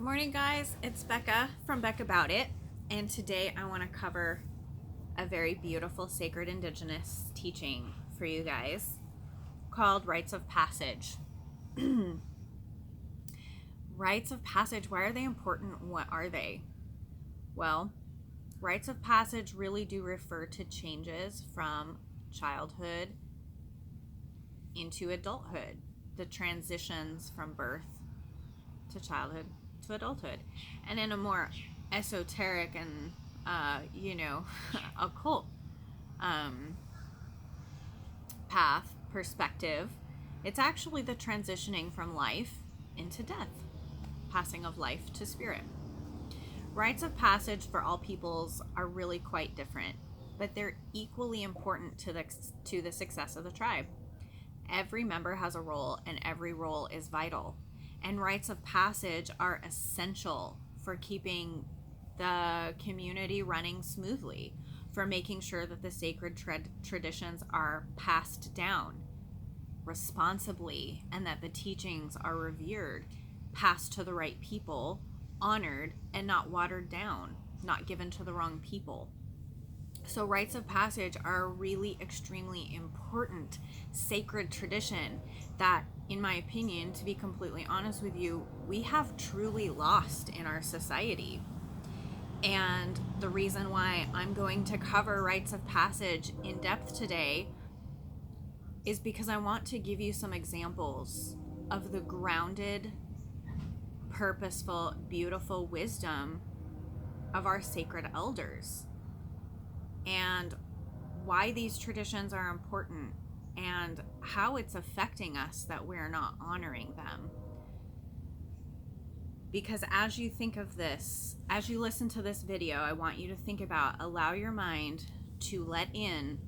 morning, guys. It's Becca from Beck About It, and today I want to cover a very beautiful sacred Indigenous teaching for you guys called Rites of Passage. Rites of Passage, why are they important? What are they? Well, rites of passage really do refer to changes from childhood into adulthood, the transitions from birth to childhood to adulthood. And in a more esoteric and occult path perspective, it's actually the transitioning from life into death, passing of life to spirit. Rites of passage for all peoples are really quite different, but they're equally important to the success of the tribe. Every member has a role, and every role is vital. And rites of passage are essential for keeping the community running smoothly, for making sure that the sacred traditions are passed down responsibly, and that the teachings are revered, passed to the right people, honored, and not watered down, not given to the wrong people. So rites of passage are a really extremely important sacred tradition that, in my opinion, to be completely honest with you, we have truly lost in our society. And the reason why I'm going to cover rites of passage in depth today is because I want to give you some examples of the grounded, purposeful, beautiful wisdom of our sacred elders, and why these traditions are important, and how it's affecting us that we're not honoring them. Because as you think of this, as you listen to this video, I want you to think about, allow your mind to let in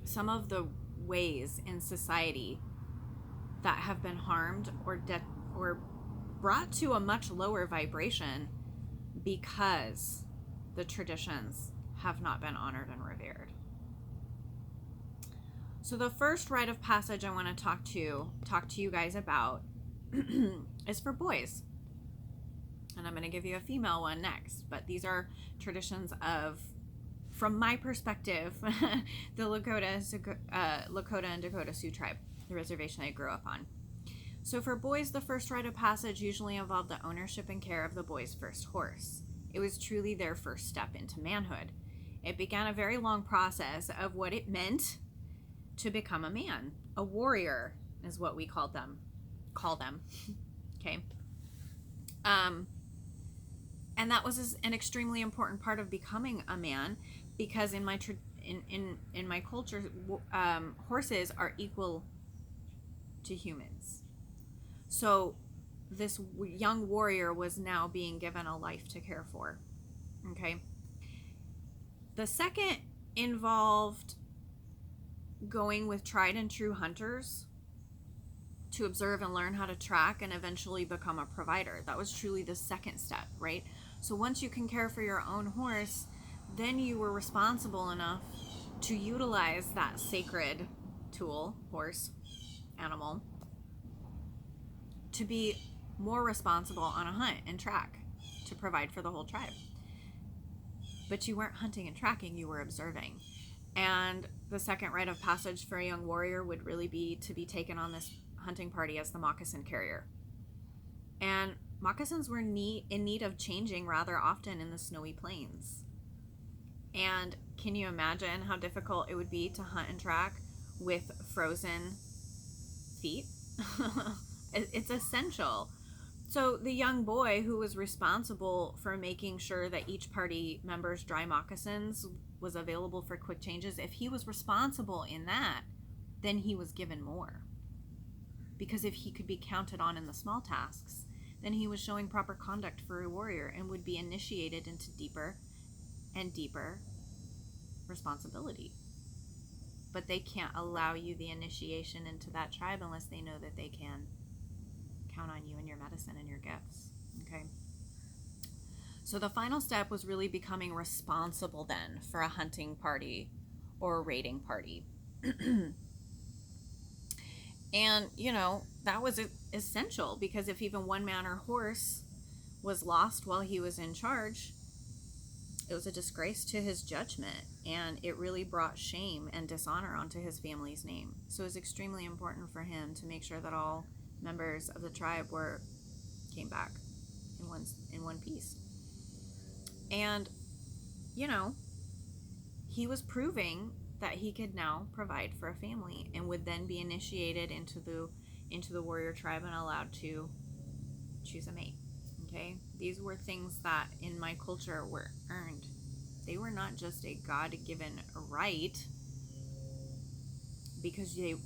some of the ways in society that have been harmed or brought to a much lower vibration because the traditions have not been honored and revered. So the first rite of passage I want to talk to you guys about is for boys. And I'm going to give you a female one next, but these are traditions of, from my perspective, the Lakota and Dakota Sioux tribe, the reservation I grew up on. So for boys, the first rite of passage usually involved the ownership and care of the boy's first horse. It was truly their first step into manhood. It began a very long process of what it meant to become a man. A warrior is what we call them. Okay. And that was an extremely important part of becoming a man, because in my in my culture, horses are equal to humans. So this young warrior was now being given a life to care for. Okay. The second involved going with tried and true hunters to observe and learn how to track and eventually become a provider. That was truly the second step, right? So once you can care for your own horse, then you were responsible enough to utilize that sacred tool, horse, animal, to be more responsible on a hunt and track to provide for the whole tribe. But you weren't hunting and tracking, you were observing. And the second rite of passage for a young warrior would really be to be taken on this hunting party as the moccasin carrier. And moccasins were in need of changing rather often in the snowy plains. And can you imagine how difficult it would be to hunt and track with frozen feet? It's essential. So the young boy who was responsible for making sure that each party member's dry moccasins was available for quick changes, if he was responsible in that, then he was given more. Because if he could be counted on in the small tasks, then he was showing proper conduct for a warrior and would be initiated into deeper and deeper responsibility. But they can't allow you the initiation into that tribe unless they know that they can count on you and your medicine and your gifts. Okay. So the final step was really becoming responsible then for a hunting party or a raiding party. And, that was essential, because if even one man or horse was lost while he was in charge, it was a disgrace to his judgment, and it really brought shame and dishonor onto his family's name. So it was extremely important for him to make sure that all members of the tribe came back in one piece. And, he was proving that he could now provide for a family, and would then be initiated into the warrior tribe and allowed to choose a mate. Okay, these were things that in my culture were earned. They were not just a God-given right, because you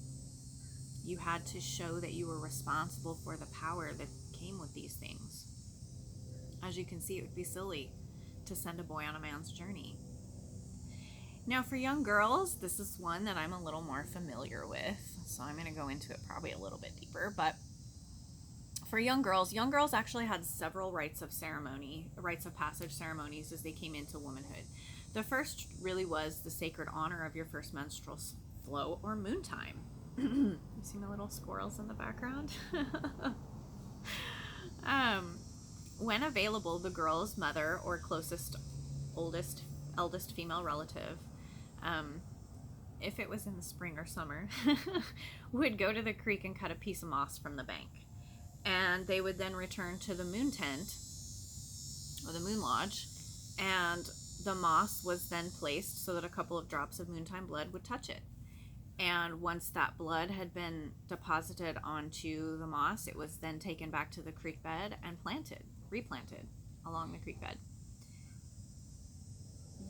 had to show that you were responsible for the power that came with these things. As you can see, it would be silly to send a boy on a man's journey. Now, for young girls, this is one that I'm a little more familiar with, so I'm going to go into it probably a little bit deeper. But for young girls actually had several rites of passage ceremonies as they came into womanhood. The first really was the sacred honor of your first menstrual flow, or moon time. You see my little squirrels in the background? When available, the girl's mother or closest, eldest female relative, if it was in the spring or summer, would go to the creek and cut a piece of moss from the bank. And they would then return to the moon tent, or the moon lodge, and the moss was then placed so that a couple of drops of moontime blood would touch it. And once that blood had been deposited onto the moss, it was then taken back to the creek bed and replanted along the creek bed.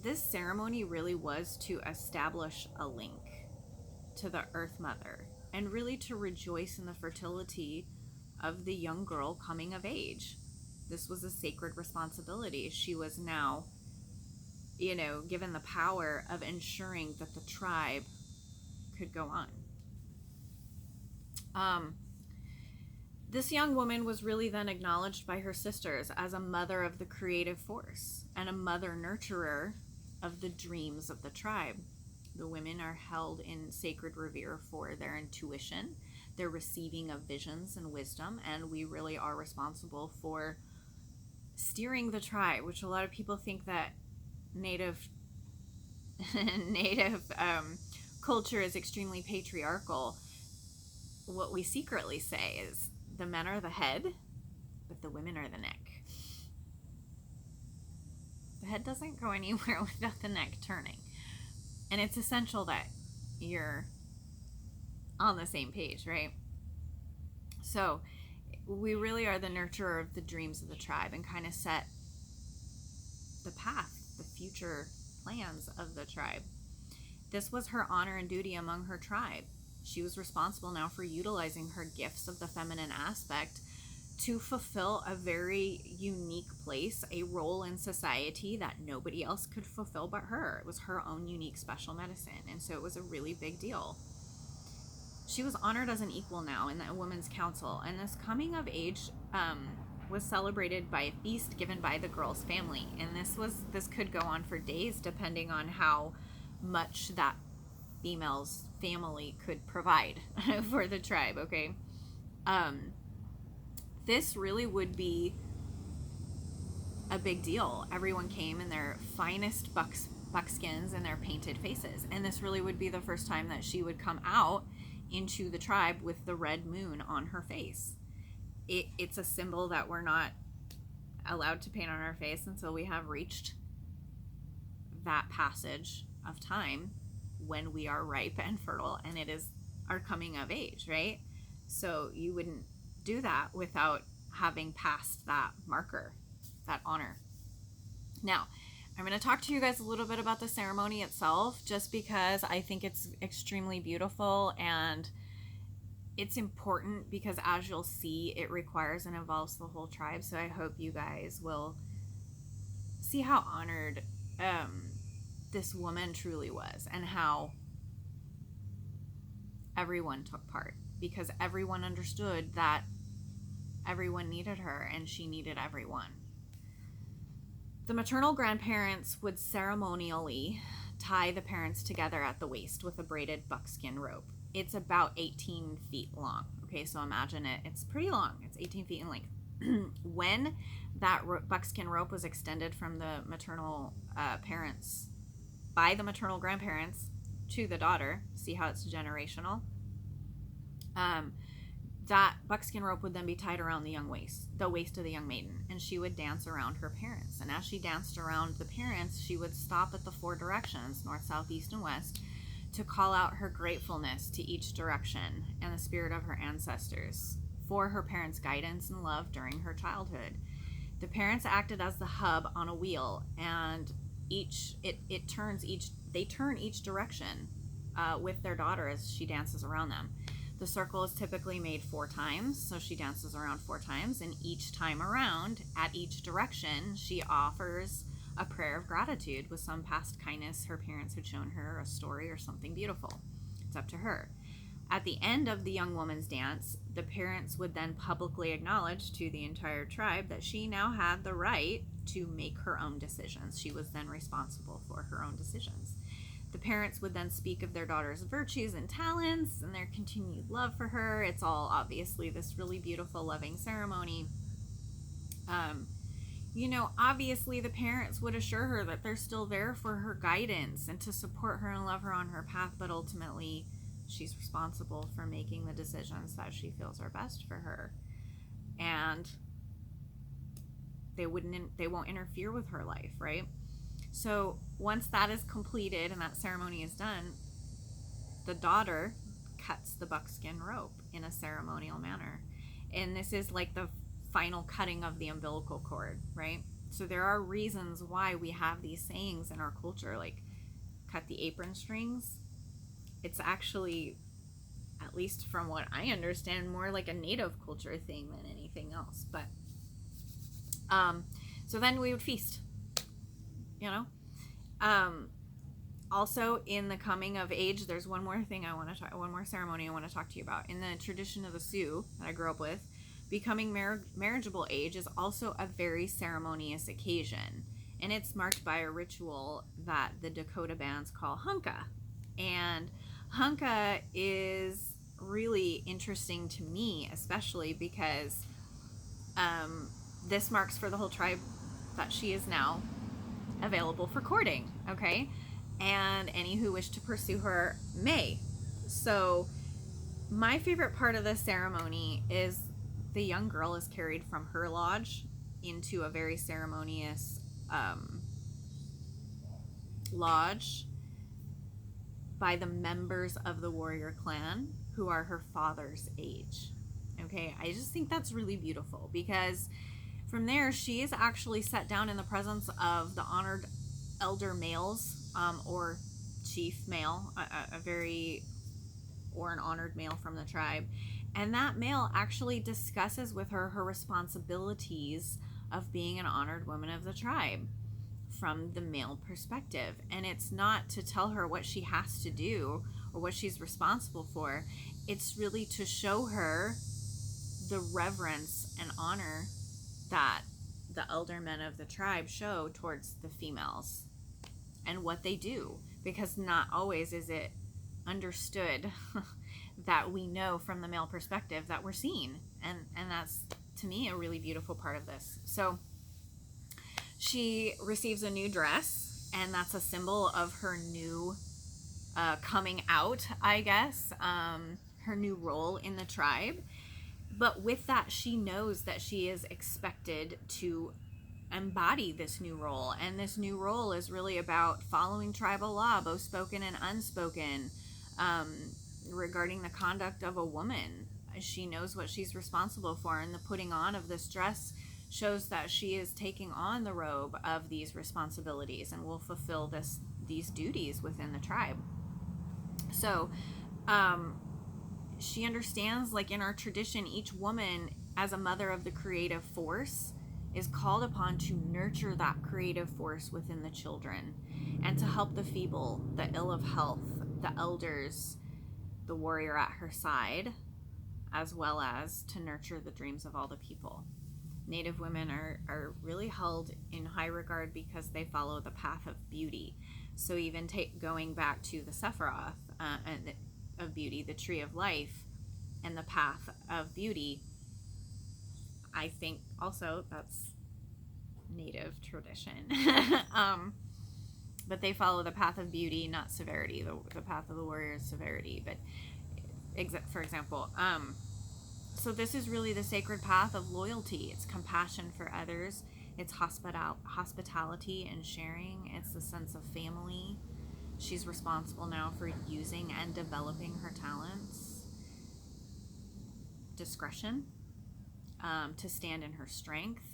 This ceremony really was to establish a link to the Earth Mother, and really to rejoice in the fertility of the young girl coming of age. This was a sacred responsibility. She was now, given the power of ensuring that the tribe could go on. This young woman was really then acknowledged by her sisters as a mother of the creative force, and a mother nurturer of the dreams of the tribe. The women are held in sacred revere for their intuition, their receiving of visions and wisdom, and we really are responsible for steering the tribe, which a lot of people think that native culture is extremely patriarchal. What we secretly say is the men are the head, but the women are the neck. The head doesn't go anywhere without the neck turning. And it's essential that you're on the same page, right? So we really are the nurturer of the dreams of the tribe, and kind of set the path, the future plans of the tribe. This was her honor and duty among her tribe. She was responsible now for utilizing her gifts of the feminine aspect to fulfill a very unique place, a role in society that nobody else could fulfill but her. It was her own unique special medicine, and so it was a really big deal. She was honored as an equal now in the Women's Council, and this coming of age was celebrated by a feast given by the girl's family. And this could go on for days, depending on how much that female's family could provide for the tribe. Okay, this really would be a big deal. Everyone came in their finest buckskins and their painted faces, and this really would be the first time that she would come out into the tribe with the red moon on her face. It's a symbol that we're not allowed to paint on our face until we have reached that passage of time when we are ripe and fertile, and it is our coming of age, right? So you wouldn't do that without having passed that marker, that honor. Now, I'm going to talk to you guys a little bit about the ceremony itself, just because I think it's extremely beautiful, and it's important because, as you'll see, it requires and involves the whole tribe. So I hope you guys will see how honored this woman truly was, and how everyone took part, because everyone understood that everyone needed her and she needed everyone. The maternal grandparents would ceremonially tie the parents together at the waist with a braided buckskin rope. it's about 18 feet long. Okay, so imagine it. It's pretty long. It's 18 feet in length. When that buckskin rope was extended from the maternal parents, by the maternal grandparents to the daughter, see how it's generational, that buckskin rope would then be tied around the waist of the young maiden, and she would dance around her parents. And as she danced around the parents, she would stop at the 4 directions, north, south, east, and west, to call out her gratefulness to each direction and the spirit of her ancestors for her parents' guidance and love during her childhood. The parents acted as the hub on a wheel, and they turn each direction with their daughter as she dances around them. The circle is typically made 4 times, so she dances around 4 times, and each time around, at each direction, she offers a prayer of gratitude with some past kindness her parents had shown her, a story, or something beautiful. It's up to her. At the end of the young woman's dance, the parents would then publicly acknowledge to the entire tribe that she now had the right to make her own decisions. She was then responsible for her own decisions. The parents would then speak of their daughter's virtues and talents and their continued love for her. It's all obviously this really beautiful, loving ceremony. Obviously the parents would assure her that they're still there for her guidance and to support her and love her on her path, but ultimately she's responsible for making the decisions that she feels are best for her. And they won't interfere with her life, right? So once that is completed and that ceremony is done, the daughter cuts the buckskin rope in a ceremonial manner. And this is like the final cutting of the umbilical cord, right? So there are reasons why we have these sayings in our culture, like cut the apron strings. It's actually, at least from what I understand, more like a native culture thing than anything else. But so then we would feast, also in the coming of age, there's one more ceremony I want to talk to you about. In the tradition of the Sioux that I grew up with, becoming marriageable age is also a very ceremonious occasion, and it's marked by a ritual that the Dakota bands call Hhunka. And Hhunka is really interesting to me, especially because this marks for the whole tribe that she is now available for courting, okay? And any who wish to pursue her may. So my favorite part of this ceremony is the young girl is carried from her lodge into a very ceremonious lodge by the members of the warrior clan who are her father's age. Okay, I just think that's really beautiful, because from there she is actually set down in the presence of the honored elder males, or chief male, or an honored male from the tribe. And that male actually discusses with her responsibilities of being an honored woman of the tribe from the male perspective. And it's not to tell her what she has to do or what she's responsible for. It's really to show her the reverence and honor that the elder men of the tribe show towards the females and what they do, because not always is it understood that we know from the male perspective that we're seen, and that's, to me, a really beautiful part of this. So she receives a new dress, and that's a symbol of her new coming out, I guess, her new role in the tribe. But with that, she knows that she is expected to embody this new role, and this new role is really about following tribal law, both spoken and unspoken, regarding the conduct of a woman. She knows what she's responsible for, and the putting on of this dress shows that she is taking on the robe of these responsibilities and will fulfill these duties within the tribe. So she understands, like in our tradition, each woman as a mother of the creative force is called upon to nurture that creative force within the children and to help the feeble, the ill of health, the elders, the warrior at her side, as well as to nurture the dreams of all the people. Native women are really held in high regard because they follow the path of beauty. So even going back to the Sephiroth, of beauty, the tree of life, and the path of beauty. I think also that's Native tradition. But they follow the path of beauty, not severity. The path of the warrior is severity. But for example, so this is really the sacred path of loyalty. It's compassion for others. It's hospitality and sharing. It's the sense of family. She's responsible now for using and developing her talents. Discretion, to stand in her strength.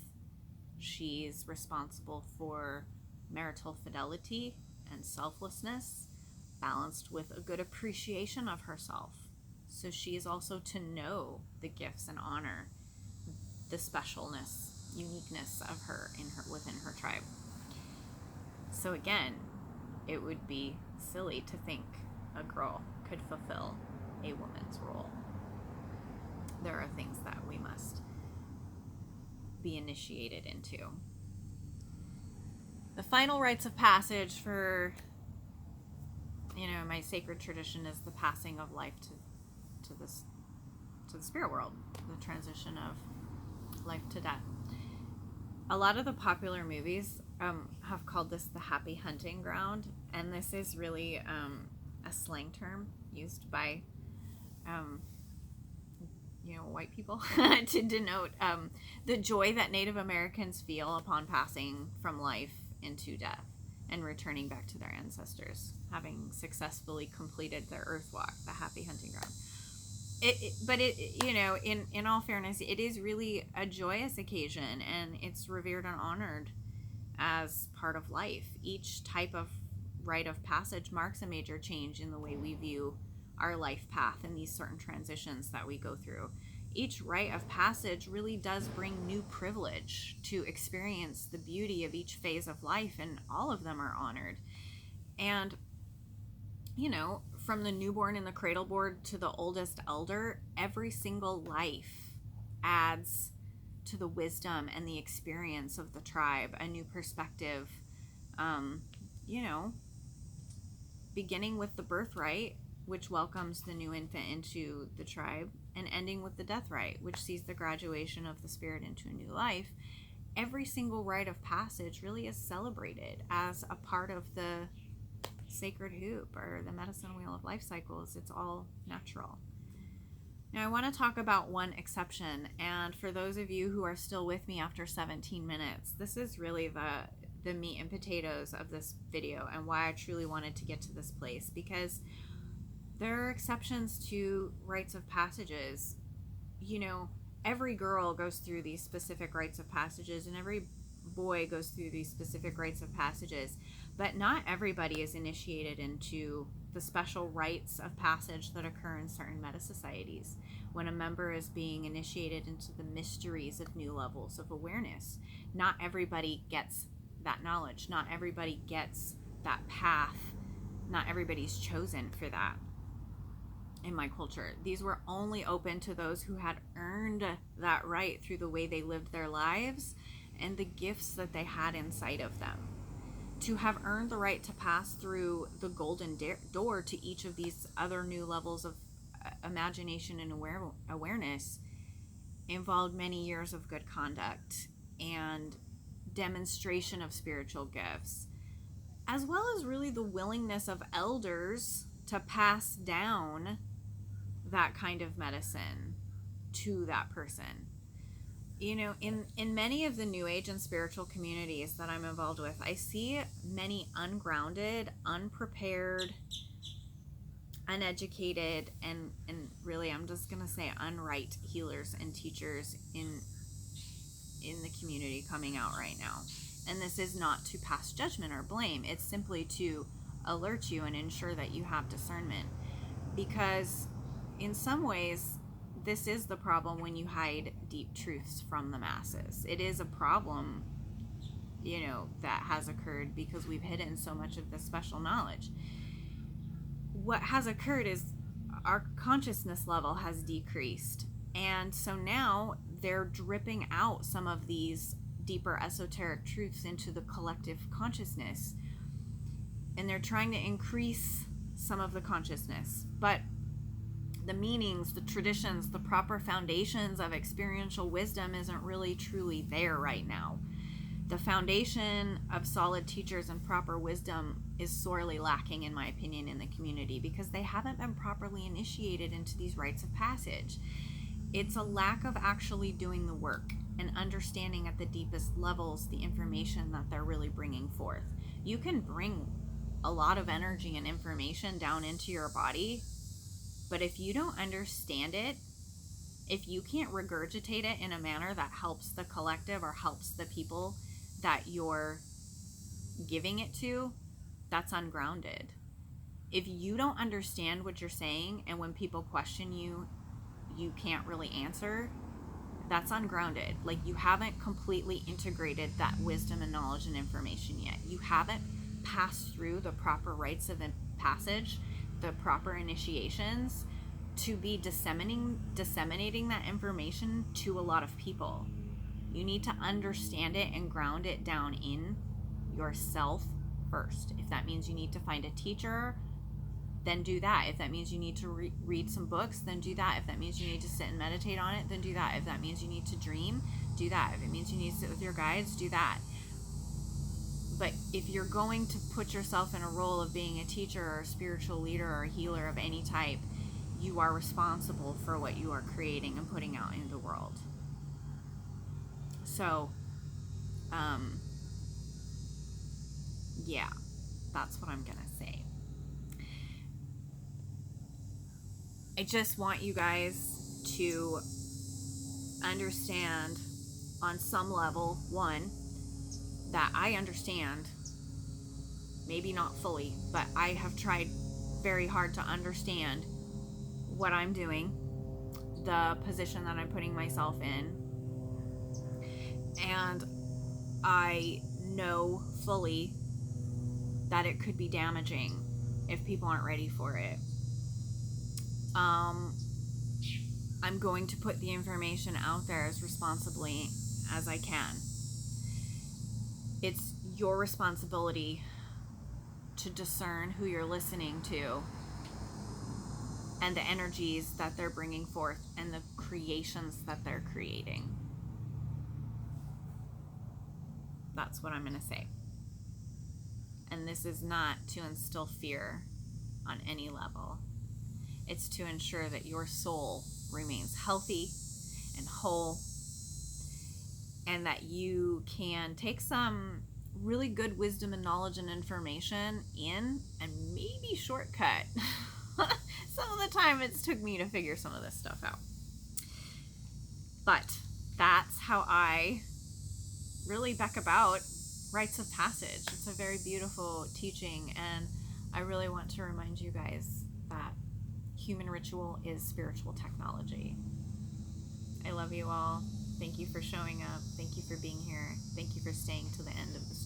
She's responsible for marital fidelity and selflessness, balanced with a good appreciation of herself. So she is also to know the gifts and honor the specialness, uniqueness of her within her tribe. So again, it would be silly to think a girl could fulfill a woman's role. There are things that we must be initiated into. The final rites of passage for, my sacred tradition is the passing of life to the spirit world, the transition of life to death. A lot of the popular movies have called this the happy hunting ground, and this is really a slang term used by white people to denote the joy that Native Americans feel upon passing from life into death and returning back to their ancestors, having successfully completed their earth walk, the happy hunting ground. But in all fairness, it is really a joyous occasion, and it's revered and honored as part of life. Each type of rite of passage marks a major change in the way we view our life path and these certain transitions that we go through. Each rite of passage really does bring new privilege to experience the beauty of each phase of life, and all of them are honored. And from the newborn in the cradle board to the oldest elder, every single life adds to the wisdom and the experience of the tribe, a new perspective, beginning with the birthright, which welcomes the new infant into the tribe, and ending with the death rite, which sees the graduation of the spirit into a new life. Every single rite of passage really is celebrated as a part of the sacred hoop, or the medicine wheel of life cycles. It's all natural. Now I want to talk about one exception, and for those of you who are still with me after 17 minutes, this is really the meat and potatoes of this video, and why I truly wanted to get to this place, because there are exceptions to rites of passages. Every girl goes through these specific rites of passages, and every boy goes through these specific rites of passages, but not everybody is initiated into the special rites of passage that occur in certain meta societies when a member is being initiated into the mysteries of new levels of awareness. Not everybody gets that knowledge. Not everybody gets that path. Not everybody's chosen for that. In my culture, these were only open to those who had earned that right through the way they lived their lives and the gifts that they had inside of them. To have earned the right to pass through the golden door to each of these other new levels of imagination and awareness involved many years of good conduct and demonstration of spiritual gifts, as well as really the willingness of elders to pass down that kind of medicine to that person. In many of the New Age and spiritual communities that I'm involved with, I see many ungrounded, unprepared, uneducated, and really, I'm just going to say unright healers and teachers in the community coming out right now. And this is not to pass judgment or blame. It's simply to alert you and ensure that you have discernment. Because in some ways, this is the problem when you hide deep truths from the masses. It is a problem, that has occurred because we've hidden so much of this special knowledge. What has occurred is our consciousness level has decreased. And so now they're dripping out some of these deeper esoteric truths into the collective consciousness. And they're trying to increase some of the consciousness. But the meanings, the traditions, the proper foundations of experiential wisdom isn't really truly there right now. The foundation of solid teachers and proper wisdom is sorely lacking, in my opinion, in the community because they haven't been properly initiated into these rites of passage. It's a lack of actually doing the work and understanding at the deepest levels the information that they're really bringing forth. You can bring a lot of energy and information down into your body, but if you don't understand it, if you can't regurgitate it in a manner that helps the collective or helps the people that you're giving it to, that's ungrounded. If you don't understand what you're saying, and when people question you, you can't really answer, that's ungrounded. Like, you haven't completely integrated that wisdom and knowledge and information yet. You haven't passed through the proper rites of passage, the proper initiations to be disseminating that information to a lot of people. You need to understand it and ground it down in yourself first. If that means you need to find a teacher, then do that. If that means you need to read some books, then do that. If that means you need to sit and meditate on it, then do that. If that means you need to dream, do that. If it means you need to sit with your guides, do that. But if you're going to put yourself in a role of being a teacher or a spiritual leader or a healer of any type, you are responsible for what you are creating and putting out into the world. So, yeah, that's what I'm going to say. I just want you guys to understand on some level, one, that I understand, maybe not fully, but I have tried very hard to understand what I'm doing, the position that I'm putting myself in, and I know fully that it could be damaging if people aren't ready for it. I'm going to put the information out there as responsibly as I can. It's your responsibility to discern who you're listening to and the energies that they're bringing forth and the creations that they're creating. That's what I'm going to say. And this is not to instill fear on any level. It's to ensure that your soul remains healthy and whole, and that you can take some really good wisdom and knowledge and information in and maybe shortcut some of the time it's took me to figure some of this stuff out. But that's how I really back about rites of passage. It's a very beautiful teaching, and I really want to remind you guys that human ritual is spiritual technology. I love you all. Thank you for showing up. Thank you for being here. Thank you for staying to the end of the story.